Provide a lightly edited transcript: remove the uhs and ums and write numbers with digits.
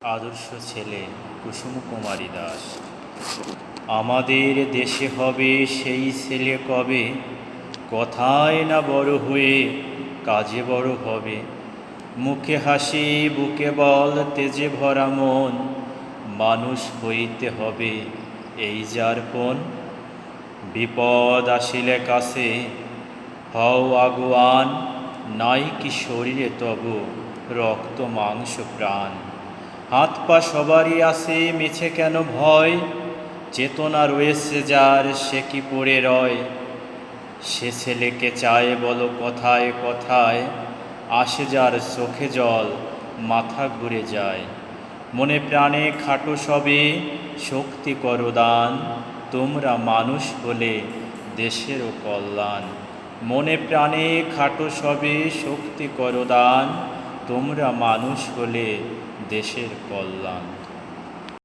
আদর্শ ছেলে কুসুম কুমারী দাস। আমাদের দেশে হবে সেই ছেলে কবে, কথায় না বড় হয়ে কাজে বড় হবে। মুখে হাসি বুকে বল তেজে ভরা মন, মানুষ হইতে হবে এই যার পণ। বিপদ আসিলে কাছে হও আগুয়ান, নাই কি শরীরে তব রক্ত মাংস প্রাণ। হাত পা সবারই আছে মিছে কেন ভয়, চেতনা রয়েছে যার সে কি পড়ে রয়। সে ছেলেকে চায় বলো কথায় কথায়, আসে যার চোখে জল মাথা ঘুরে যায়। মনে প্রাণে খাটো সবে শক্তি করো দান, তোমরা মানুষ হলে দেশেরও কল্যাণ। মনে প্রাণে খাটো সবে শক্তি করো দান, তোমরা মানুষ হলে দেশের কল্যাণ।